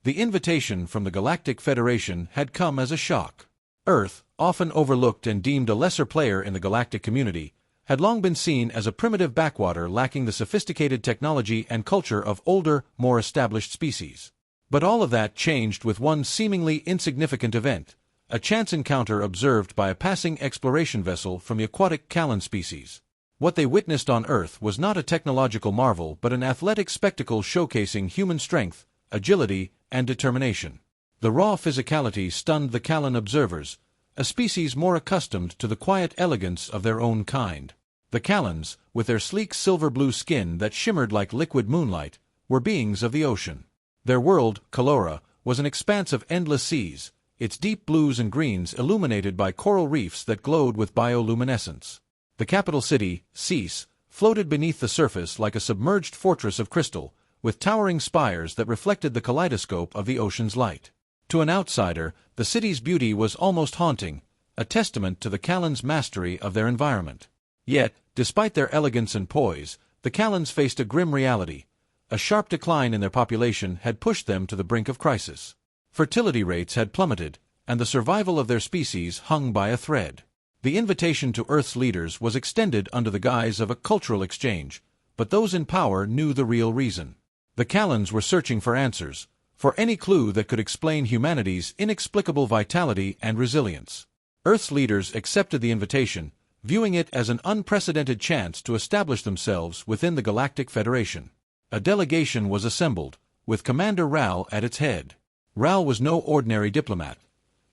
The invitation from the Galactic Federation had come as a shock. Earth, often overlooked and deemed a lesser player in the galactic community, had long been seen as a primitive backwater lacking the sophisticated technology and culture of older, more established species. But all of that changed with one seemingly insignificant event, a chance encounter observed by a passing exploration vessel from the aquatic Callan species. What they witnessed on Earth was not a technological marvel but an athletic spectacle showcasing human strength, agility, and determination. The raw physicality stunned the Callan observers, a species more accustomed to the quiet elegance of their own kind. The Callans, with their sleek silver-blue skin that shimmered like liquid moonlight, were beings of the ocean. Their world, Calora, was an expanse of endless seas, its deep blues and greens illuminated by coral reefs that glowed with bioluminescence. The capital city, Sis, floated beneath the surface like a submerged fortress of crystal, with towering spires that reflected the kaleidoscope of the ocean's light. To an outsider, the city's beauty was almost haunting, a testament to the Callans' mastery of their environment. Yet, despite their elegance and poise, the Callans faced a grim reality. A sharp decline in their population had pushed them to the brink of crisis. Fertility rates had plummeted, and the survival of their species hung by a thread. The invitation to Earth's leaders was extended under the guise of a cultural exchange, but those in power knew the real reason. The Callans were searching for answers, for any clue that could explain humanity's inexplicable vitality and resilience. Earth's leaders accepted the invitation, viewing it as an unprecedented chance to establish themselves within the Galactic Federation. A delegation was assembled, with Commander Ral at its head. Ral was no ordinary diplomat.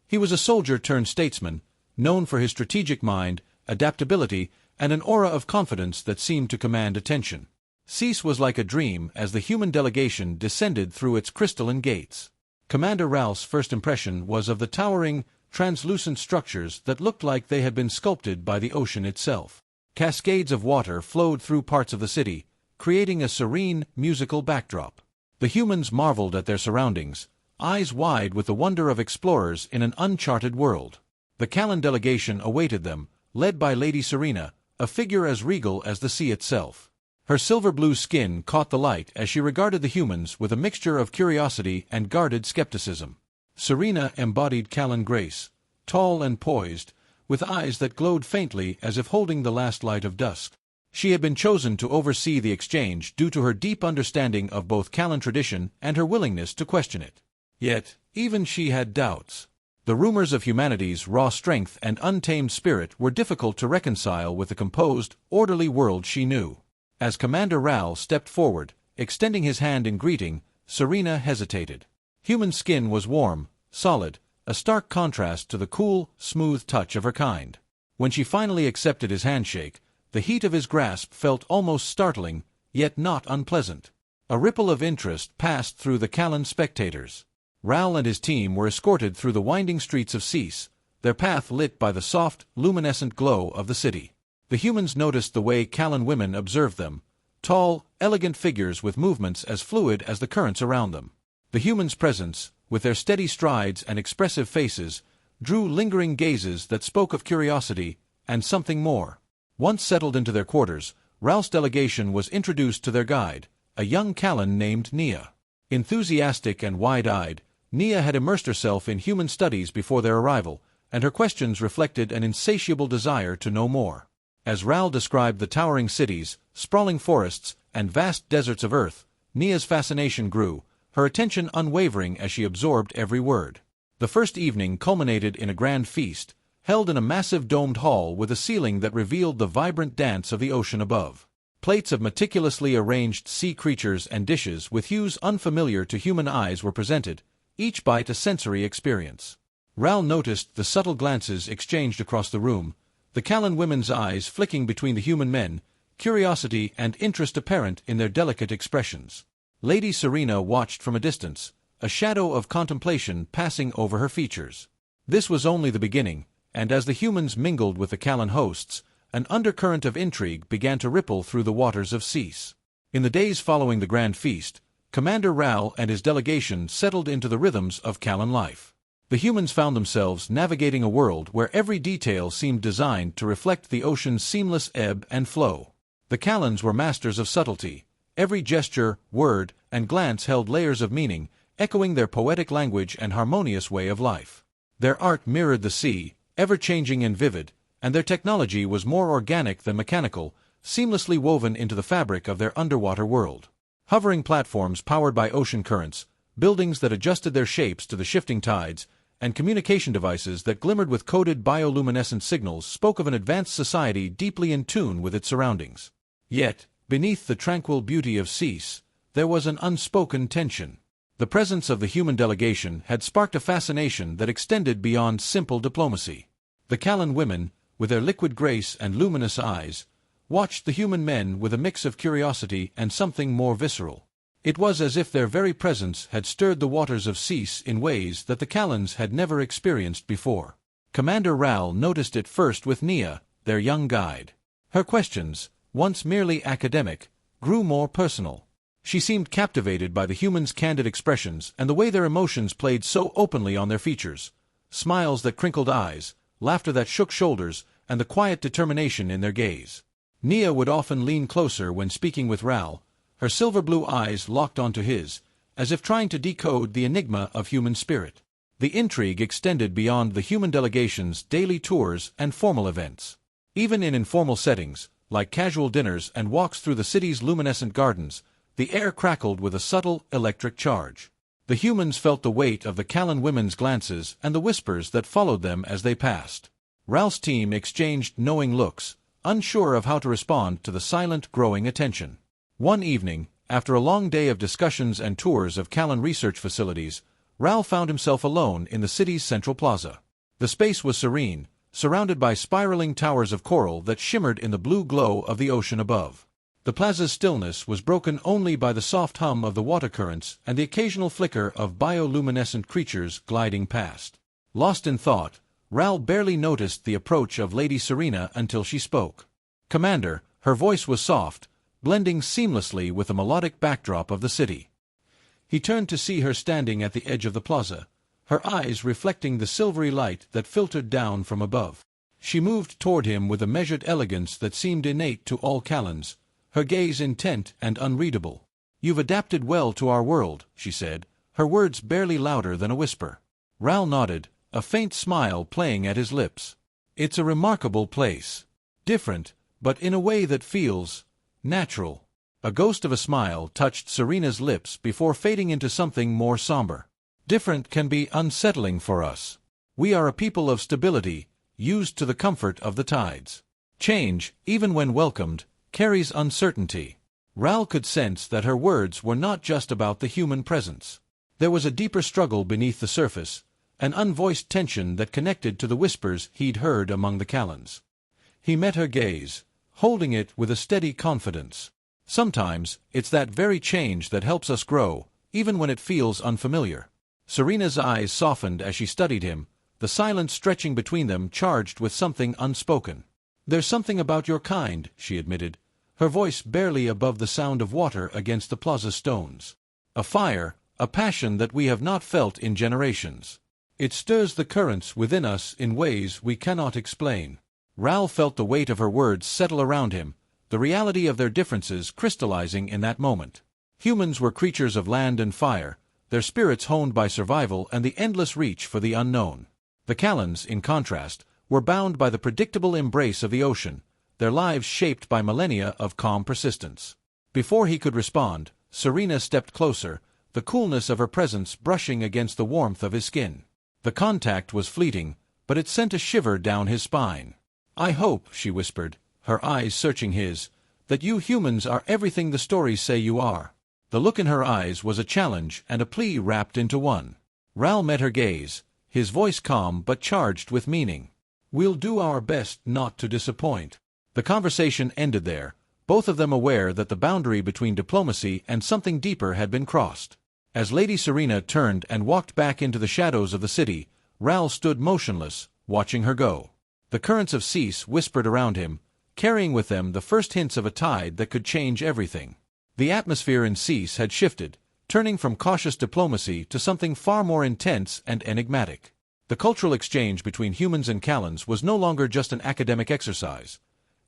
He was a soldier-turned-statesman, known for his strategic mind, adaptability, and an aura of confidence that seemed to command attention. Sis was like a dream as the human delegation descended through its crystalline gates. Commander Ral's first impression was of the towering, translucent structures that looked like they had been sculpted by the ocean itself. Cascades of water flowed through parts of the city, creating a serene, musical backdrop. The humans marveled at their surroundings, eyes wide with the wonder of explorers in an uncharted world. The Callan delegation awaited them, led by Lady Serena, a figure as regal as the sea itself. Her silver-blue skin caught the light as she regarded the humans with a mixture of curiosity and guarded skepticism. Serena embodied Callan grace, tall and poised, with eyes that glowed faintly as if holding the last light of dusk. She had been chosen to oversee the exchange due to her deep understanding of both Callan tradition and her willingness to question it. Yet, even she had doubts. The rumors of humanity's raw strength and untamed spirit were difficult to reconcile with the composed, orderly world she knew. As Commander Ral stepped forward, extending his hand in greeting, Serena hesitated. Human skin was warm, solid, a stark contrast to the cool, smooth touch of her kind. When she finally accepted his handshake, the heat of his grasp felt almost startling, yet not unpleasant. A ripple of interest passed through the Callan spectators. Ral and his team were escorted through the winding streets of Sis, their path lit by the soft, luminescent glow of the city. The humans noticed the way Callan women observed them, tall, elegant figures with movements as fluid as the currents around them. The humans' presence, with their steady strides and expressive faces, drew lingering gazes that spoke of curiosity and something more. Once settled into their quarters, Ral's delegation was introduced to their guide, a young Callan named Nia. Enthusiastic and wide-eyed, Nia had immersed herself in human studies before their arrival, and her questions reflected an insatiable desire to know more. As Ral described the towering cities, sprawling forests, and vast deserts of Earth, Nia's fascination grew, her attention unwavering as she absorbed every word. The first evening culminated in a grand feast, held in a massive domed hall with a ceiling that revealed the vibrant dance of the ocean above. Plates of meticulously arranged sea creatures and dishes with hues unfamiliar to human eyes were presented, each bite a sensory experience. Ral noticed the subtle glances exchanged across the room, the Callan women's eyes flicking between the human men, curiosity and interest apparent in their delicate expressions. Lady Serena watched from a distance, a shadow of contemplation passing over her features. This was only the beginning, and as the humans mingled with the Callan hosts, an undercurrent of intrigue began to ripple through the waters of Sis. In the days following the grand feast, Commander Ral and his delegation settled into the rhythms of Callan life. The humans found themselves navigating a world where every detail seemed designed to reflect the ocean's seamless ebb and flow. The Callans were masters of subtlety. Every gesture, word, and glance held layers of meaning, echoing their poetic language and harmonious way of life. Their art mirrored the sea, ever-changing and vivid, and their technology was more organic than mechanical, seamlessly woven into the fabric of their underwater world. Hovering platforms powered by ocean currents, buildings that adjusted their shapes to the shifting tides, and communication devices that glimmered with coded bioluminescent signals spoke of an advanced society deeply in tune with its surroundings. Yet, beneath the tranquil beauty of Cease, there was an unspoken tension. The presence of the human delegation had sparked a fascination that extended beyond simple diplomacy. The Callan women, with their liquid grace and luminous eyes, watched the human men with a mix of curiosity and something more visceral. It was as if their very presence had stirred the waters of Cease in ways that the Callans had never experienced before. Commander Ral noticed it first with Nia, their young guide. Her questions, once merely academic, grew more personal. She seemed captivated by the humans' candid expressions and the way their emotions played so openly on their features. Smiles that crinkled eyes, laughter that shook shoulders, and the quiet determination in their gaze. Nia would often lean closer when speaking with Ral, her silver-blue eyes locked onto his, as if trying to decode the enigma of human spirit. The intrigue extended beyond the human delegation's daily tours and formal events. Even in informal settings, like casual dinners and walks through the city's luminescent gardens, the air crackled with a subtle electric charge. The humans felt the weight of the Callan women's glances and the whispers that followed them as they passed. Ral's team exchanged knowing looks, unsure of how to respond to the silent, growing attention. One evening, after a long day of discussions and tours of Callan research facilities, Ral found himself alone in the city's central plaza. The space was serene, surrounded by spiraling towers of coral that shimmered in the blue glow of the ocean above. The plaza's stillness was broken only by the soft hum of the water currents and the occasional flicker of bioluminescent creatures gliding past. Lost in thought, Ral barely noticed the approach of Lady Serena until she spoke. "Commander," her voice was soft, blending seamlessly with the melodic backdrop of the city. He turned to see her standing at the edge of the plaza, her eyes reflecting the silvery light that filtered down from above. She moved toward him with a measured elegance that seemed innate to all Callans, her gaze intent and unreadable. "You've adapted well to our world," she said, her words barely louder than a whisper. Ral nodded, a faint smile playing at his lips. "It's a remarkable place. Different, but in a way that feels natural." A ghost of a smile touched Serena's lips before fading into something more somber. "Different can be unsettling for us. We are a people of stability, used to the comfort of the tides. Change, even when welcomed, carries uncertainty." Ral could sense that her words were not just about the human presence. There was a deeper struggle beneath the surface, an unvoiced tension that connected to the whispers he'd heard among the Callans. He met her gaze, holding it with a steady confidence. "Sometimes, it's that very change that helps us grow, even when it feels unfamiliar." Serena's eyes softened as she studied him, the silence stretching between them charged with something unspoken. "There's something about your kind," she admitted, her voice barely above the sound of water against the plaza stones. "A fire, a passion that we have not felt in generations. It stirs the currents within us in ways we cannot explain." Ral felt the weight of her words settle around him, the reality of their differences crystallizing in that moment. Humans were creatures of land and fire, their spirits honed by survival and the endless reach for the unknown. The Callans, in contrast, were bound by the predictable embrace of the ocean, their lives shaped by millennia of calm persistence. Before he could respond, Serena stepped closer, the coolness of her presence brushing against the warmth of his skin. The contact was fleeting, but it sent a shiver down his spine. "I hope," she whispered, her eyes searching his, "that you humans are everything the stories say you are." The look in her eyes was a challenge and a plea wrapped into one. Ral met her gaze, his voice calm but charged with meaning. "We'll do our best not to disappoint." The conversation ended there, both of them aware that the boundary between diplomacy and something deeper had been crossed. As Lady Serena turned and walked back into the shadows of the city, Ral stood motionless, watching her go. The currents of Cease whispered around him, carrying with them the first hints of a tide that could change everything. The atmosphere in Cease had shifted, turning from cautious diplomacy to something far more intense and enigmatic. The cultural exchange between humans and Callans was no longer just an academic exercise.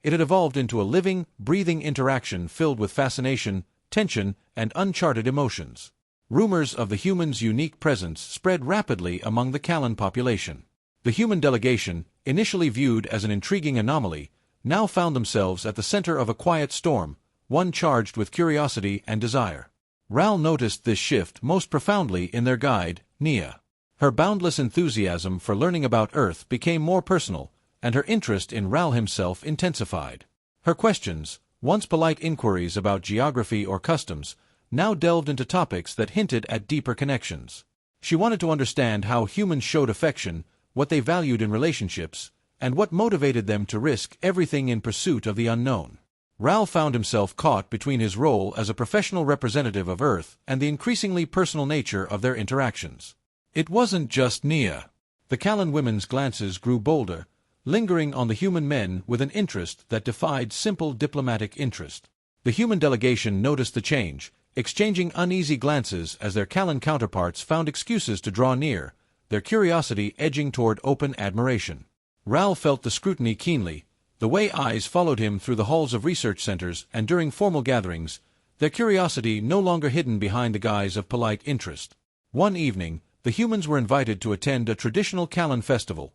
It had evolved into a living, breathing interaction filled with fascination, tension, and uncharted emotions. Rumors of the humans' unique presence spread rapidly among the Callan population. The human delegation, initially viewed as an intriguing anomaly, now found themselves at the center of a quiet storm, one charged with curiosity and desire. Ral noticed this shift most profoundly in their guide, Nia. Her boundless enthusiasm for learning about Earth became more personal, and her interest in Ral himself intensified. Her questions, once polite inquiries about geography or customs, now delved into topics that hinted at deeper connections. She wanted to understand how humans showed affection, what they valued in relationships, and what motivated them to risk everything in pursuit of the unknown. Ral found himself caught between his role as a professional representative of Earth and the increasingly personal nature of their interactions. It wasn't just Nia. The Callan women's glances grew bolder, lingering on the human men with an interest that defied simple diplomatic interest. The human delegation noticed the change, exchanging uneasy glances as their Callan counterparts found excuses to draw near, their curiosity edging toward open admiration. Ral felt the scrutiny keenly, the way eyes followed him through the halls of research centers and during formal gatherings, their curiosity no longer hidden behind the guise of polite interest. One evening, the humans were invited to attend a traditional Callan festival,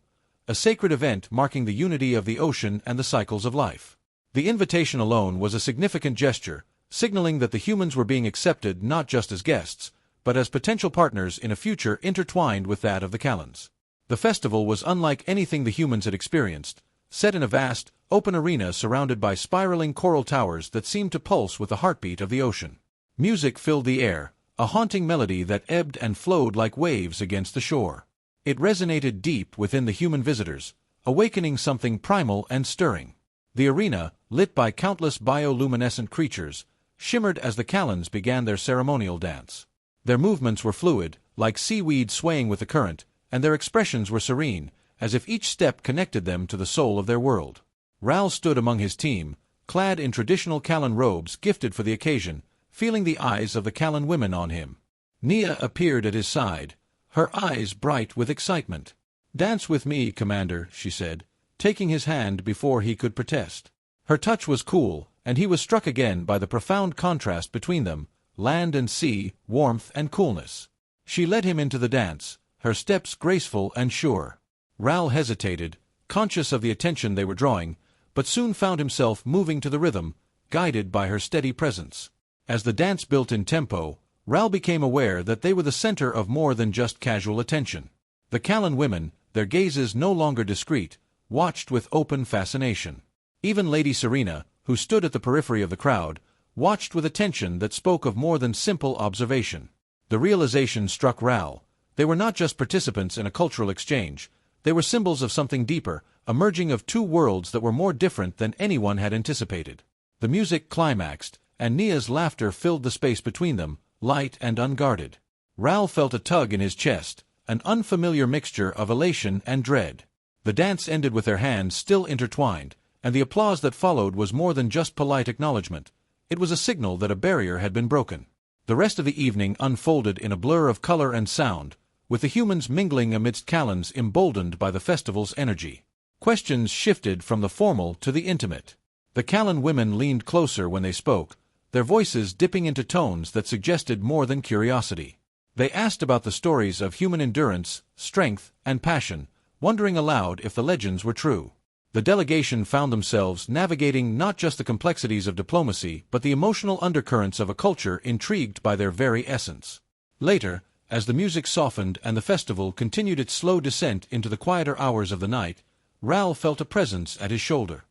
a sacred event marking the unity of the ocean and the cycles of life. The invitation alone was a significant gesture, signaling that the humans were being accepted not just as guests, but as potential partners in a future intertwined with that of the Callans. The festival was unlike anything the humans had experienced, set in a vast, open arena surrounded by spiraling coral towers that seemed to pulse with the heartbeat of the ocean. Music filled the air, a haunting melody that ebbed and flowed like waves against the shore. It resonated deep within the human visitors, awakening something primal and stirring. The arena, lit by countless bioluminescent creatures, shimmered as the Callans began their ceremonial dance. Their movements were fluid, like seaweed swaying with the current, and their expressions were serene, as if each step connected them to the soul of their world. Ral stood among his team, clad in traditional Callan robes gifted for the occasion, feeling the eyes of the Callan women on him. Nia appeared at his side, her eyes bright with excitement. "Dance with me, Commander," she said, taking his hand before he could protest. Her touch was cool, and he was struck again by the profound contrast between them, land and sea, warmth and coolness. She led him into the dance, her steps graceful and sure. Ral hesitated, conscious of the attention they were drawing, but soon found himself moving to the rhythm, guided by her steady presence. As the dance built in tempo, Ral became aware that they were the center of more than just casual attention. The Callan women, their gazes no longer discreet, watched with open fascination. Even Lady Serena, who stood at the periphery of the crowd, watched with attention that spoke of more than simple observation. The realization struck Ral. They were not just participants in a cultural exchange, they were symbols of something deeper, a merging of two worlds that were more different than anyone had anticipated. The music climaxed, and Nia's laughter filled the space between them, light and unguarded. Ral felt a tug in his chest, an unfamiliar mixture of elation and dread. The dance ended with their hands still intertwined, and the applause that followed was more than just polite acknowledgement. It was a signal that a barrier had been broken. The rest of the evening unfolded in a blur of color and sound, with the humans mingling amidst Callans emboldened by the festival's energy. Questions shifted from the formal to the intimate. The Callan women leaned closer when they spoke, their voices dipping into tones that suggested more than curiosity. They asked about the stories of human endurance, strength, and passion, wondering aloud if the legends were true. The delegation found themselves navigating not just the complexities of diplomacy but the emotional undercurrents of a culture intrigued by their very essence. Later, as the music softened and the festival continued its slow descent into the quieter hours of the night, Ral felt a presence at his shoulder.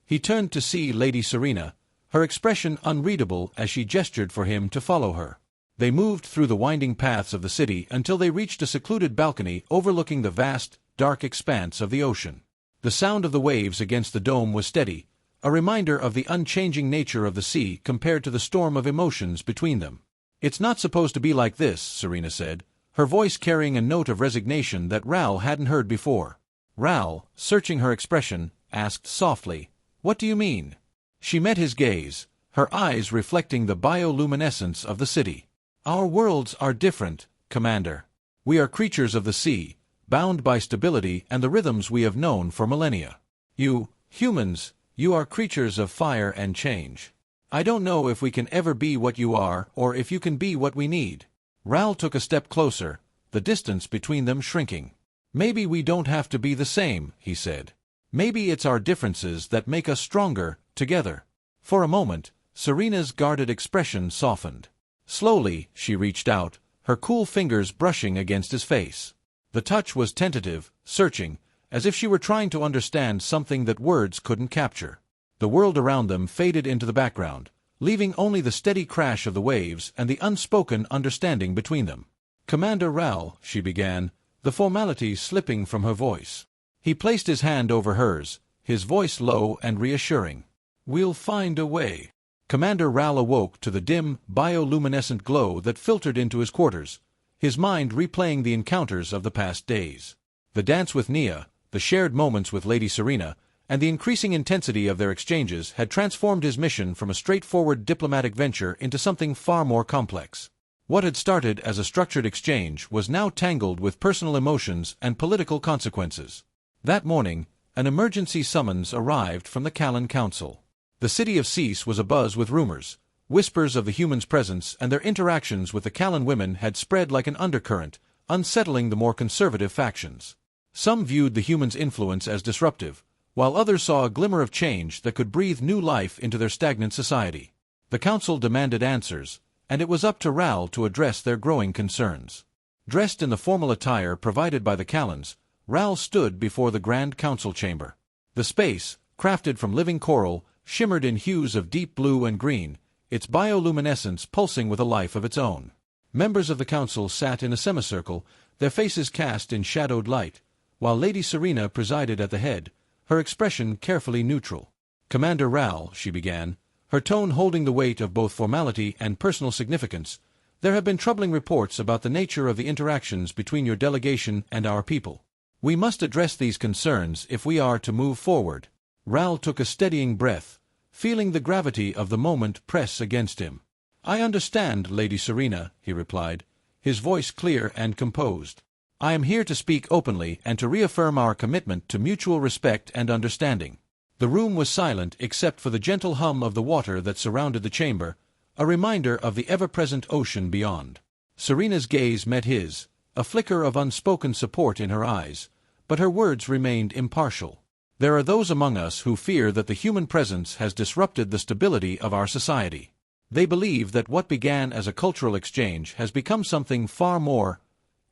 He turned to see Lady Serena, her expression unreadable as she gestured for him to follow her. They moved through the winding paths of the city until they reached a secluded balcony overlooking the vast, dark expanse of the ocean. The sound of the waves against the dome was steady, a reminder of the unchanging nature of the sea compared to the storm of emotions between them. "It's not supposed to be like this," Serena said, her voice carrying a note of resignation that Ral hadn't heard before. Ral, searching her expression, asked softly, "What do you mean?" She met his gaze, her eyes reflecting the bioluminescence of the city. "Our worlds are different, Commander. We are creatures of the sea, bound by stability and the rhythms we have known for millennia. You, humans, you are creatures of fire and change. I don't know if we can ever be what you are or if you can be what we need." Ral took a step closer, the distance between them shrinking. "Maybe we don't have to be the same," he said. "Maybe it's our differences that make us stronger, together." For a moment, Serena's guarded expression softened. Slowly, she reached out, her cool fingers brushing against his face. The touch was tentative, searching, as if she were trying to understand something that words couldn't capture. The world around them faded into the background, leaving only the steady crash of the waves and the unspoken understanding between them. "Commander Ral," she began, the formality slipping from her voice. He placed his hand over hers, his voice low and reassuring. "We'll find a way." Commander Ral awoke to the dim, bioluminescent glow that filtered into his quarters, his mind replaying the encounters of the past days. The dance with Nia, the shared moments with Lady Serena, and the increasing intensity of their exchanges had transformed his mission from a straightforward diplomatic venture into something far more complex. What had started as a structured exchange was now tangled with personal emotions and political consequences. That morning, an emergency summons arrived from the Callan Council. The city of Cease was abuzz with rumors. Whispers of the humans' presence and their interactions with the Callan women had spread like an undercurrent, unsettling the more conservative factions. Some viewed the humans' influence as disruptive, while others saw a glimmer of change that could breathe new life into their stagnant society. The council demanded answers, and it was up to Ral to address their growing concerns. Dressed in the formal attire provided by the Callans, Ral stood before the Grand Council chamber. The space, crafted from living coral, shimmered in hues of deep blue and green, its bioluminescence pulsing with a life of its own. Members of the council sat in a semicircle, their faces cast in shadowed light, while Lady Serena presided at the head, her expression carefully neutral. "Commander Ral," she began, her tone holding the weight of both formality and personal significance, "there have been troubling reports about the nature of the interactions between your delegation and our people. We must address these concerns if we are to move forward." Ral took a steadying breath, feeling the gravity of the moment press against him. "I understand, Lady Serena," he replied, his voice clear and composed. "I am here to speak openly and to reaffirm our commitment to mutual respect and understanding." The room was silent except for the gentle hum of the water that surrounded the chamber, a reminder of the ever-present ocean beyond. Serena's gaze met his, a flicker of unspoken support in her eyes, but her words remained impartial. "There are those among us who fear that the human presence has disrupted the stability of our society. They believe that what began as a cultural exchange has become something far more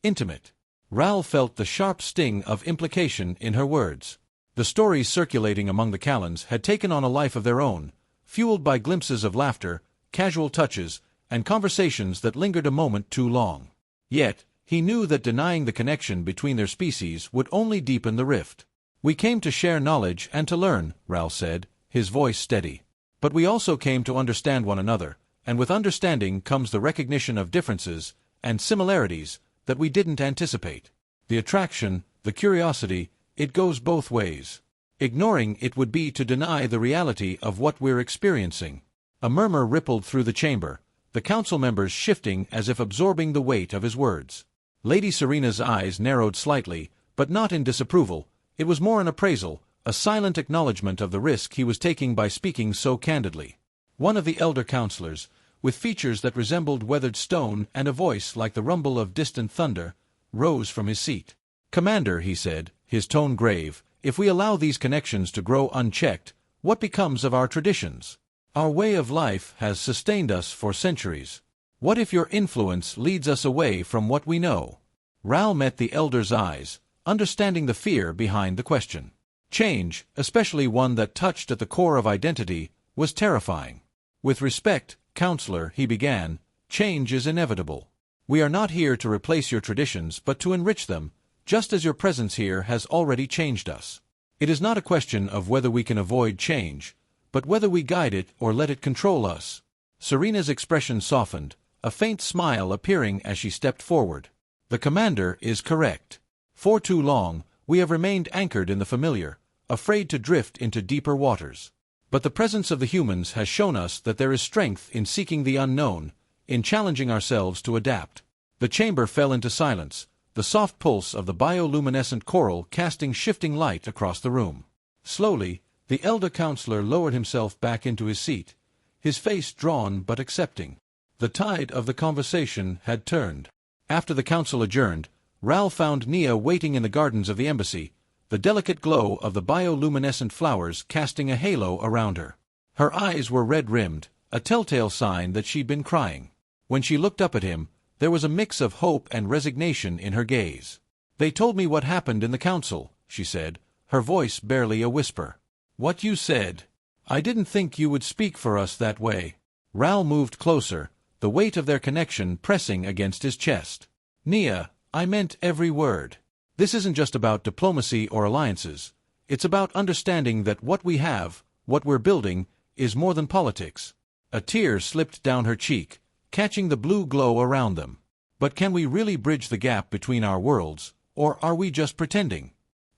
intimate." Ral felt the sharp sting of implication in her words. The stories circulating among the Callans had taken on a life of their own, fueled by glimpses of laughter, casual touches, and conversations that lingered a moment too long. Yet, he knew that denying the connection between their species would only deepen the rift. "We came to share knowledge and to learn," Ral said, his voice steady. "But we also came to understand one another, and with understanding comes the recognition of differences and similarities that we didn't anticipate. The attraction, the curiosity, it goes both ways. Ignoring it would be to deny the reality of what we're experiencing." A murmur rippled through the chamber, the council members shifting as if absorbing the weight of his words. Lady Serena's eyes narrowed slightly, but not in disapproval. It was more an appraisal, a silent acknowledgement of the risk he was taking by speaking so candidly. One of the elder councillors, with features that resembled weathered stone and a voice like the rumble of distant thunder, rose from his seat. "Commander," he said, his tone grave, "if we allow these connections to grow unchecked, what becomes of our traditions? Our way of life has sustained us for centuries. What if your influence leads us away from what we know?" Ral met the elder's eyes, understanding the fear behind the question. Change, especially one that touched at the core of identity, was terrifying. "With respect, Counselor," he began, "change is inevitable. We are not here to replace your traditions but to enrich them, just as your presence here has already changed us. It is not a question of whether we can avoid change, but whether we guide it or let it control us." Serena's expression softened, a faint smile appearing as she stepped forward. "The commander is correct. For too long, we have remained anchored in the familiar, afraid to drift into deeper waters. But the presence of the humans has shown us that there is strength in seeking the unknown, in challenging ourselves to adapt." The chamber fell into silence, the soft pulse of the bioluminescent coral casting shifting light across the room. Slowly, the elder counselor lowered himself back into his seat, his face drawn but accepting. The tide of the conversation had turned. After the council adjourned, Ral found Nia waiting in the gardens of the embassy, the delicate glow of the bioluminescent flowers casting a halo around her. Her eyes were red-rimmed, a telltale sign that she'd been crying. When she looked up at him, there was a mix of hope and resignation in her gaze. "They told me what happened in the council," she said, her voice barely a whisper. "What you said. I didn't think you would speak for us that way." Ral moved closer, the weight of their connection pressing against his chest. "Nia, I meant every word. This isn't just about diplomacy or alliances. It's about understanding that what we have, what we're building, is more than politics." A tear slipped down her cheek, catching the blue glow around them. "But can we really bridge the gap between our worlds, or are we just pretending?"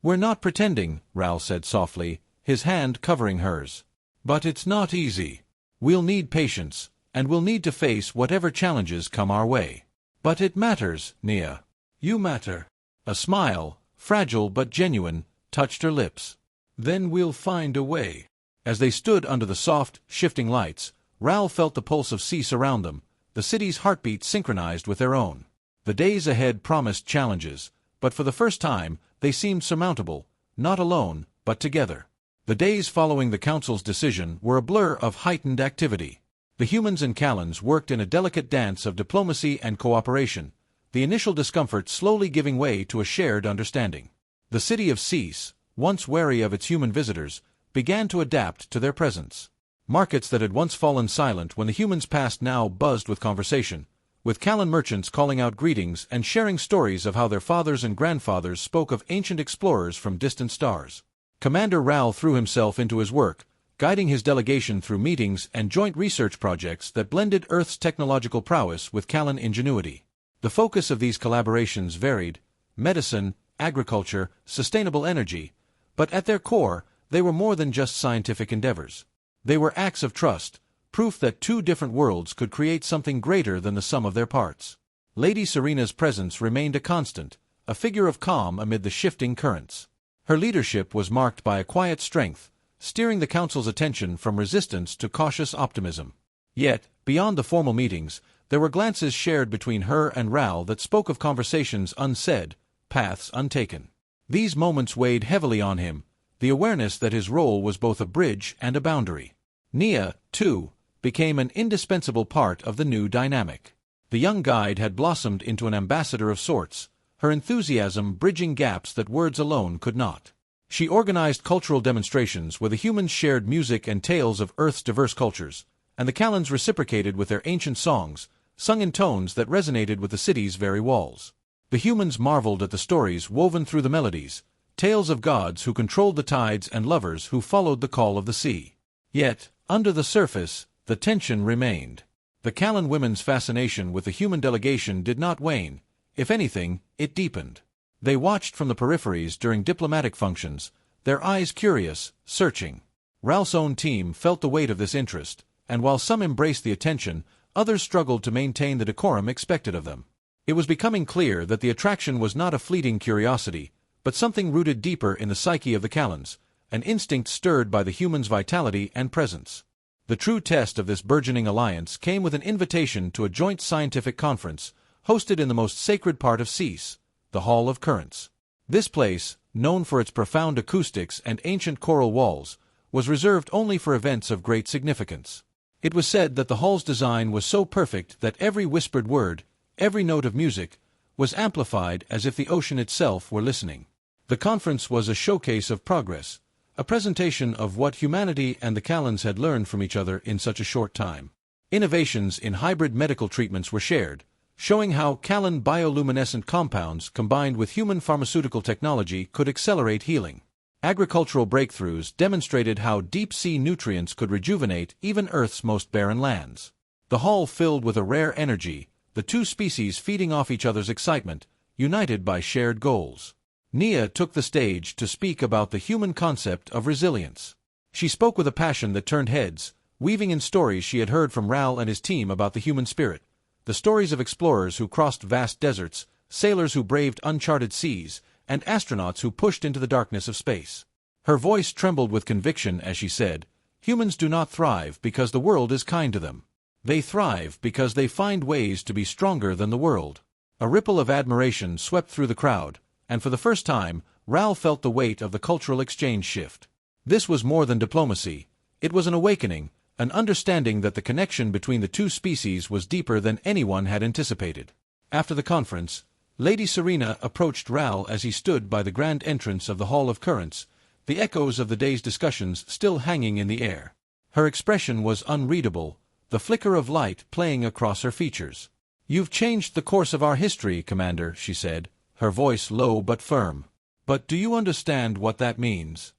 "We're not pretending," Ral said softly, his hand covering hers. "But it's not easy. We'll need patience, and we'll need to face whatever challenges come our way. But it matters, Nia. You matter." A smile, fragile but genuine, touched her lips. "Then we'll find a way." As they stood under the soft, shifting lights, Ral felt the pulse of Cease around them, the city's heartbeat synchronized with their own. The days ahead promised challenges, but for the first time, they seemed surmountable, not alone, but together. The days following the council's decision were a blur of heightened activity. The humans and Callans worked in a delicate dance of diplomacy and cooperation, the initial discomfort slowly giving way to a shared understanding. The city of Cease, once wary of its human visitors, began to adapt to their presence. Markets that had once fallen silent when the humans passed now buzzed with conversation, with Callan merchants calling out greetings and sharing stories of how their fathers and grandfathers spoke of ancient explorers from distant stars. Commander Ral threw himself into his work, guiding his delegation through meetings and joint research projects that blended Earth's technological prowess with Callan ingenuity. The focus of these collaborations varied: medicine, agriculture, sustainable energy, but at their core, they were more than just scientific endeavors. They were acts of trust, proof that two different worlds could create something greater than the sum of their parts. Lady Serena's presence remained a constant, a figure of calm amid the shifting currents. Her leadership was marked by a quiet strength, steering the council's attention from resistance to cautious optimism. Yet, beyond the formal meetings, there were glances shared between her and Ral that spoke of conversations unsaid, paths untaken. These moments weighed heavily on him, the awareness that his role was both a bridge and a boundary. Nia, too, became an indispensable part of the new dynamic. The young guide had blossomed into an ambassador of sorts, her enthusiasm bridging gaps that words alone could not. She organized cultural demonstrations where the humans shared music and tales of Earth's diverse cultures, and the Callans reciprocated with their ancient songs, sung in tones that resonated with the city's very walls. The humans marveled at the stories woven through the melodies, tales of gods who controlled the tides and lovers who followed the call of the sea. Yet, under the surface, the tension remained. The Callan women's fascination with the human delegation did not wane. If anything, it deepened. They watched from the peripheries during diplomatic functions, their eyes curious, searching. Ralph's own team felt the weight of this interest, and while some embraced the attention, others struggled to maintain the decorum expected of them. It was becoming clear that the attraction was not a fleeting curiosity, but something rooted deeper in the psyche of the Callans, an instinct stirred by the human's vitality and presence. The true test of this burgeoning alliance came with an invitation to a joint scientific conference, hosted in the most sacred part of Cease, the Hall of Currents. This place, known for its profound acoustics and ancient coral walls, was reserved only for events of great significance. It was said that the hall's design was so perfect that every whispered word, every note of music, was amplified as if the ocean itself were listening. The conference was a showcase of progress, a presentation of what humanity and the Callans had learned from each other in such a short time. Innovations in hybrid medical treatments were shared, showing how Callan bioluminescent compounds combined with human pharmaceutical technology could accelerate healing. Agricultural breakthroughs demonstrated how deep-sea nutrients could rejuvenate even Earth's most barren lands. The hall filled with a rare energy, the two species feeding off each other's excitement, united by shared goals. Nia took the stage to speak about the human concept of resilience. She spoke with a passion that turned heads, weaving in stories she had heard from Ral and his team about the human spirit. The stories of explorers who crossed vast deserts, sailors who braved uncharted seas, and astronauts who pushed into the darkness of space. Her voice trembled with conviction as she said, "Humans do not thrive because the world is kind to them. They thrive because they find ways to be stronger than the world. A ripple of admiration swept through the crowd, and for the first time, Ral felt the weight of the cultural exchange shift. This was more than diplomacy. It was an awakening, an understanding that the connection between the two species was deeper than anyone had anticipated. After the conference, Lady Serena approached Ral as he stood by the grand entrance of the Hall of Currents, the echoes of the day's discussions still hanging in the air. Her expression was unreadable, the flicker of light playing across her features. "You've changed the course of our history, Commander," she said, her voice low but firm. "But do you understand what that means?"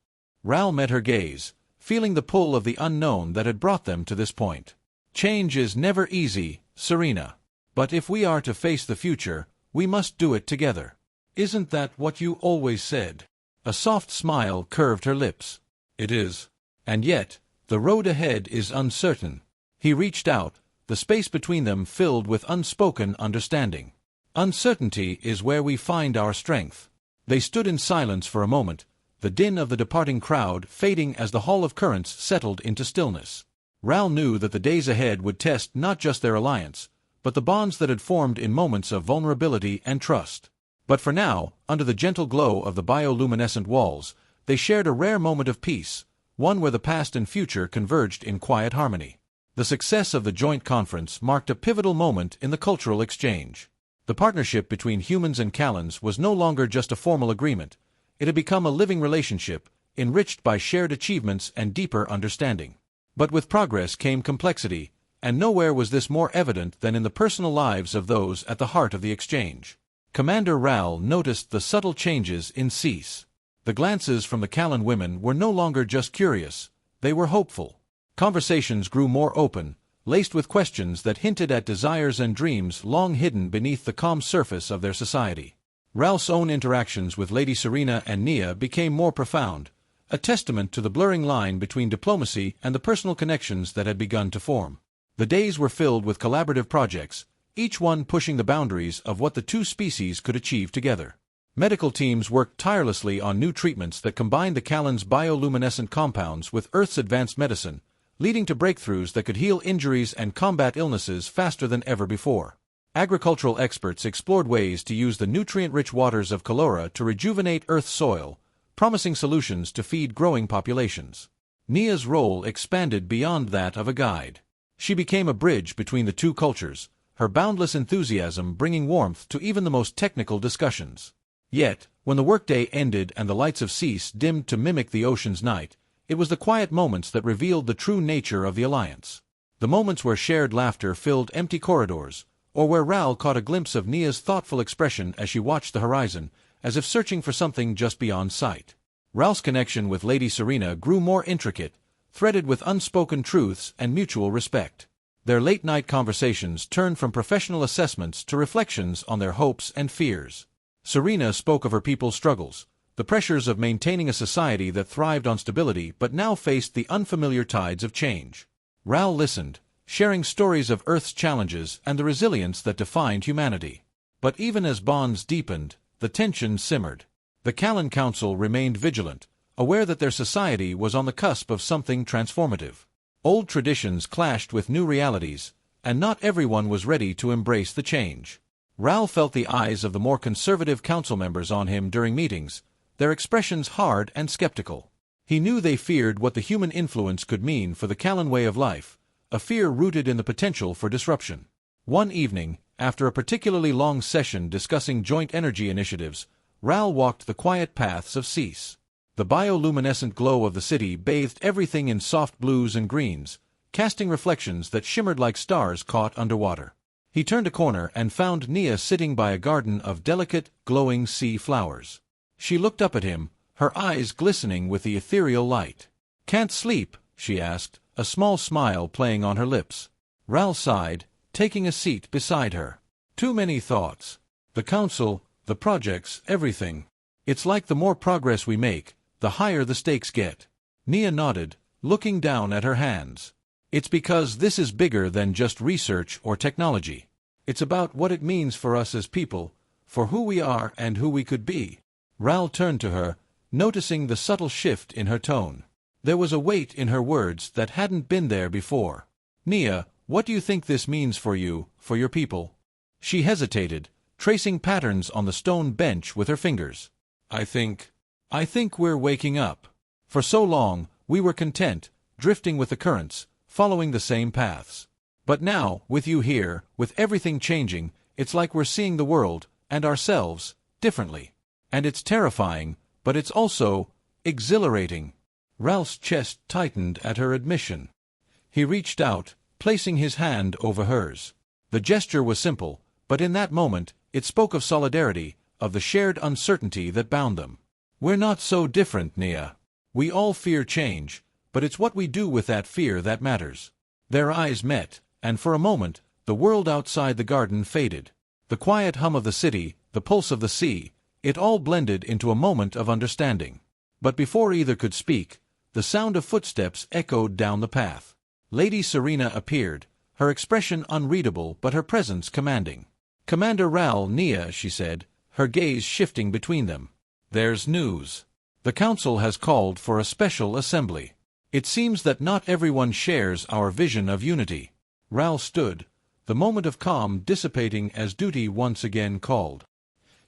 Ral met her gaze, feeling the pull of the unknown that had brought them to this point. "Change is never easy, Serena. But if we are to face the future, we must do it together. Isn't that what you always said?" A soft smile curved her lips. "It is. And yet, the road ahead is uncertain." He reached out, the space between them filled with unspoken understanding. "Uncertainty is where we find our strength." They stood in silence for a moment, the din of the departing crowd fading as the Hall of Currents settled into stillness. Ral knew that the days ahead would test not just their alliance, but the bonds that had formed in moments of vulnerability and trust. But for now, under the gentle glow of the bioluminescent walls, they shared a rare moment of peace, one where the past and future converged in quiet harmony. The success of the joint conference marked a pivotal moment in the cultural exchange. The partnership between humans and Callans was no longer just a formal agreement. It had become a living relationship, enriched by shared achievements and deeper understanding. But with progress came complexity, and nowhere was this more evident than in the personal lives of those at the heart of the exchange. Commander Ral noticed the subtle changes in Cease. The glances from the Callan women were no longer just curious, they were hopeful. Conversations grew more open, laced with questions that hinted at desires and dreams long hidden beneath the calm surface of their society. Ralph's own interactions with Lady Serena and Nia became more profound, a testament to the blurring line between diplomacy and the personal connections that had begun to form. The days were filled with collaborative projects, each one pushing the boundaries of what the two species could achieve together. Medical teams worked tirelessly on new treatments that combined the Callan's bioluminescent compounds with Earth's advanced medicine, leading to breakthroughs that could heal injuries and combat illnesses faster than ever before. Agricultural experts explored ways to use the nutrient-rich waters of Calora to rejuvenate Earth's soil, promising solutions to feed growing populations. Nia's role expanded beyond that of a guide. She became a bridge between the two cultures, her boundless enthusiasm bringing warmth to even the most technical discussions. Yet, when the workday ended and the lights of Cease dimmed to mimic the ocean's night, it was the quiet moments that revealed the true nature of the alliance. The moments where shared laughter filled empty corridors, or where Ral caught a glimpse of Nia's thoughtful expression as she watched the horizon, as if searching for something just beyond sight. Ral's connection with Lady Serena grew more intricate, threaded with unspoken truths and mutual respect. Their late-night conversations turned from professional assessments to reflections on their hopes and fears. Serena spoke of her people's struggles, the pressures of maintaining a society that thrived on stability but now faced the unfamiliar tides of change. Ral listened, sharing stories of Earth's challenges and the resilience that defined humanity. But even as bonds deepened, the tension simmered. The Callan Council remained vigilant, aware that their society was on the cusp of something transformative. Old traditions clashed with new realities, and not everyone was ready to embrace the change. Ral felt the eyes of the more conservative council members on him during meetings, their expressions hard and skeptical. He knew they feared what the human influence could mean for the Callan way of life, a fear rooted in the potential for disruption. One evening, after a particularly long session discussing joint energy initiatives, Ral walked the quiet paths of Cease. The bioluminescent glow of the city bathed everything in soft blues and greens, casting reflections that shimmered like stars caught underwater. He turned a corner and found Nia sitting by a garden of delicate, glowing sea flowers. She looked up at him, her eyes glistening with the ethereal light. "Can't sleep?" she asked, a small smile playing on her lips. Ral sighed, taking a seat beside her. "Too many thoughts. The council, the projects, everything. It's like the more progress we make, the higher the stakes get." Nia nodded, looking down at her hands. "It's because this is bigger than just research or technology. It's about what it means for us as people, for who we are and who we could be." Ral turned to her, noticing the subtle shift in her tone. There was a weight in her words that hadn't been there before. "Nia, What do you think this means for you, for your people? She hesitated, tracing patterns on the stone bench with her fingers. I think we're waking up. For so long, we were content, drifting with the currents, following the same paths. But now, with you here, with everything changing, it's like we're seeing the world, and ourselves, differently. And it's terrifying, but it's also exhilarating. Ralph's chest tightened at her admission. He reached out, placing his hand over hers. The gesture was simple, but in that moment, it spoke of solidarity, of the shared uncertainty that bound them. We're not so different, Nia. We all fear change, but it's what we do with that fear that matters. Their eyes met, and for a moment, the world outside the garden faded. The quiet hum of the city, the pulse of the sea, it all blended into a moment of understanding. But before either could speak, the sound of footsteps echoed down the path. Lady Serena appeared, her expression unreadable but her presence commanding. "Commander Ral, Nia," she said, her gaze shifting between them. "There's news. The Council has called for a special assembly. It seems that not everyone shares our vision of unity." Ral stood, the moment of calm dissipating as duty once again called.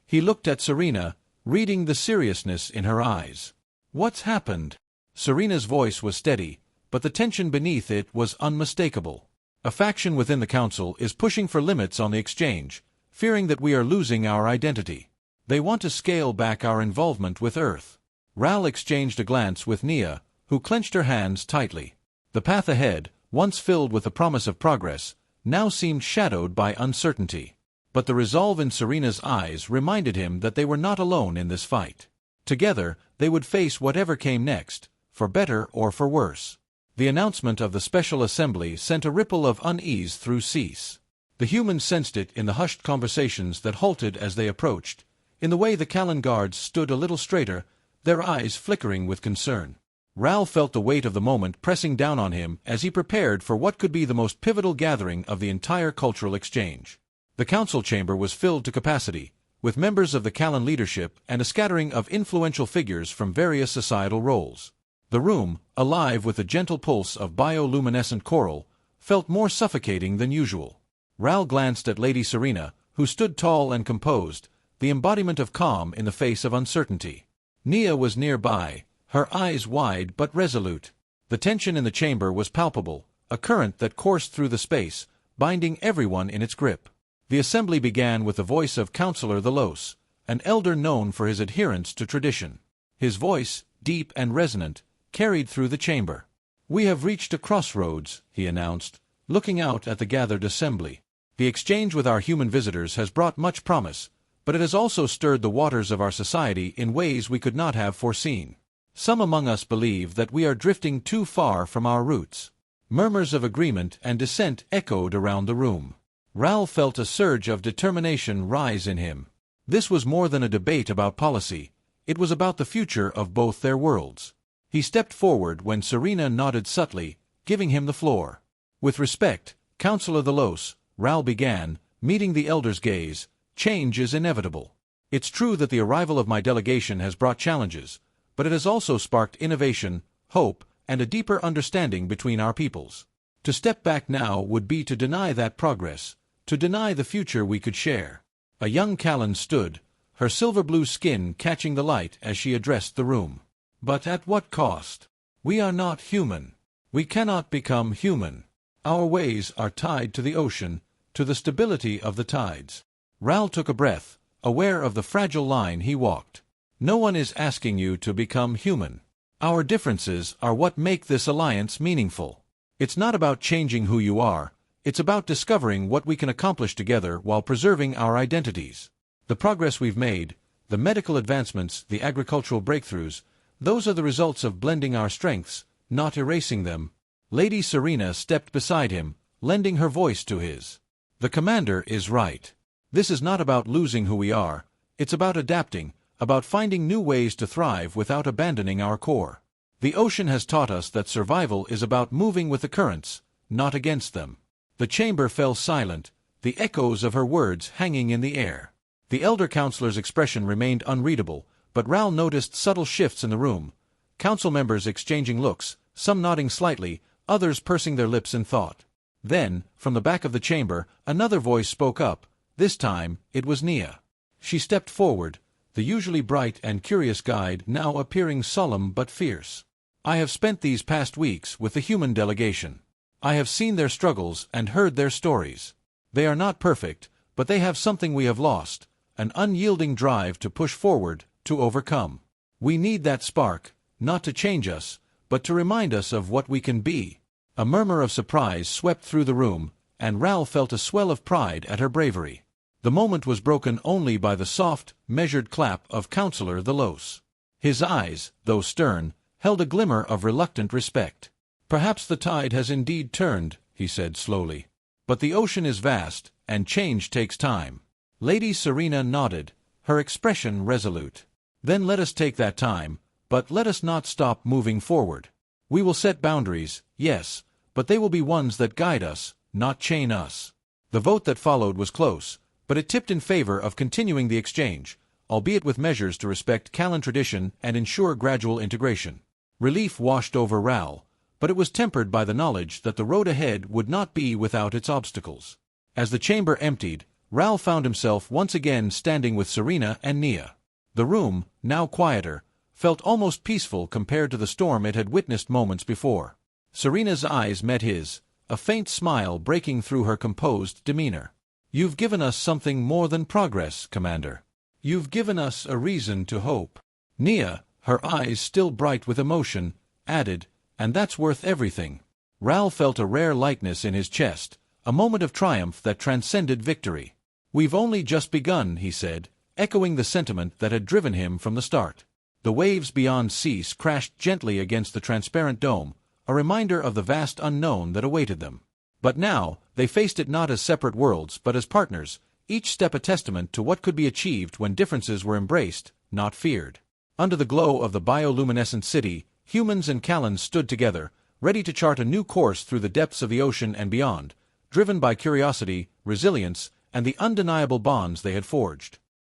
He looked at Serena, reading the seriousness in her eyes. "What's happened?" Serena's voice was steady, but the tension beneath it was unmistakable. "A faction within the Council is pushing for limits on the exchange, fearing that we are losing our identity. They want to scale back our involvement with Earth." Ral exchanged a glance with Nia, who clenched her hands tightly. The path ahead, once filled with the promise of progress, now seemed shadowed by uncertainty. But the resolve in Serena's eyes reminded him that they were not alone in this fight. Together, they would face whatever came next, for better or for worse. The announcement of the special assembly sent a ripple of unease through Cease. The humans sensed it in the hushed conversations that halted as they approached, in the way the Callan guards stood a little straighter, their eyes flickering with concern. Ral felt the weight of the moment pressing down on him as he prepared for what could be the most pivotal gathering of the entire cultural exchange. The council chamber was filled to capacity, with members of the Callan leadership and a scattering of influential figures from various societal roles. The room, alive with the gentle pulse of bioluminescent coral, felt more suffocating than usual. Ral glanced at Lady Serena, who stood tall and composed, the embodiment of calm in the face of uncertainty. Nia was nearby, her eyes wide but resolute. The tension in the chamber was palpable, a current that coursed through the space, binding everyone in its grip. The assembly began with the voice of Councillor Thalos, an elder known for his adherence to tradition. His voice, deep and resonant, carried through the chamber. "We have reached a crossroads," he announced, looking out at the gathered assembly. "The exchange with our human visitors has brought much promise, but it has also stirred the waters of our society in ways we could not have foreseen. Some among us believe that we are drifting too far from our roots." Murmurs of agreement and dissent echoed around the room. Ral felt a surge of determination rise in him. This was more than a debate about policy, it was about the future of both their worlds. He stepped forward when Serena nodded subtly, giving him the floor. "With respect, Councillor Thalos," Ral began, meeting the elder's gaze, "change is inevitable. It's true that the arrival of my delegation has brought challenges, but it has also sparked innovation, hope, and a deeper understanding between our peoples. To step back now would be to deny that progress, to deny the future we could share." A young Callan stood, her silver-blue skin catching the light as she addressed the room. "But at what cost? We are not human. We cannot become human. Our ways are tied to the ocean, to the stability of the tides." Ral took a breath, aware of the fragile line he walked. "No one is asking you to become human. Our differences are what make this alliance meaningful. It's not about changing who you are, it's about discovering what we can accomplish together while preserving our identities. The progress we've made, the medical advancements, the agricultural breakthroughs, those are the results of blending our strengths, not erasing them." Lady Serena stepped beside him, lending her voice to his. "The commander is right. This is not about losing who we are, it's about adapting, about finding new ways to thrive without abandoning our core. The ocean has taught us that survival is about moving with the currents, not against them." The chamber fell silent, the echoes of her words hanging in the air. The elder councillor's expression remained unreadable, but Ral noticed subtle shifts in the room, council members exchanging looks, some nodding slightly, others pursing their lips in thought. Then, from the back of the chamber, another voice spoke up. This time, it was Nia. She stepped forward, the usually bright and curious guide now appearing solemn but fierce. I have spent these past weeks with the human delegation. I have seen their struggles and heard their stories. They are not perfect, but they have something we have lost, an unyielding drive to push forward, to overcome. We need that spark, not to change us, but to remind us of what we can be. A murmur of surprise swept through the room, and Ral felt a swell of pride at her bravery. The moment was broken only by the soft, measured clap of Counselor Thelos. His eyes, though stern, held a glimmer of reluctant respect. "Perhaps the tide has indeed turned," he said slowly. "But the ocean is vast, and change takes time." Lady Serena nodded, her expression resolute. "Then let us take that time, but let us not stop moving forward. We will set boundaries, yes, but they will be ones that guide us, not chain us." The vote that followed was close, but it tipped in favor of continuing the exchange, albeit with measures to respect Callan tradition and ensure gradual integration. Relief washed over Ral, but it was tempered by the knowledge that the road ahead would not be without its obstacles. As the chamber emptied, Ral found himself once again standing with Serena and Nia. The room, now quieter, felt almost peaceful compared to the storm it had witnessed moments before. Serena's eyes met his, a faint smile breaking through her composed demeanor. "You've given us something more than progress, Commander. You've given us a reason to hope." Nia, her eyes still bright with emotion, added, "And that's worth everything." Ral felt a rare lightness in his chest, a moment of triumph that transcended victory. "We've only just begun," he said, echoing the sentiment that had driven him from the start. The waves beyond Cease crashed gently against the transparent dome, a reminder of the vast unknown that awaited them. But now, they faced it not as separate worlds but as partners, each step a testament to what could be achieved when differences were embraced, not feared. Under the glow of the bioluminescent city, humans and Callans stood together, ready to chart a new course through the depths of the ocean and beyond, driven by curiosity, resilience, and the undeniable bonds they had forged.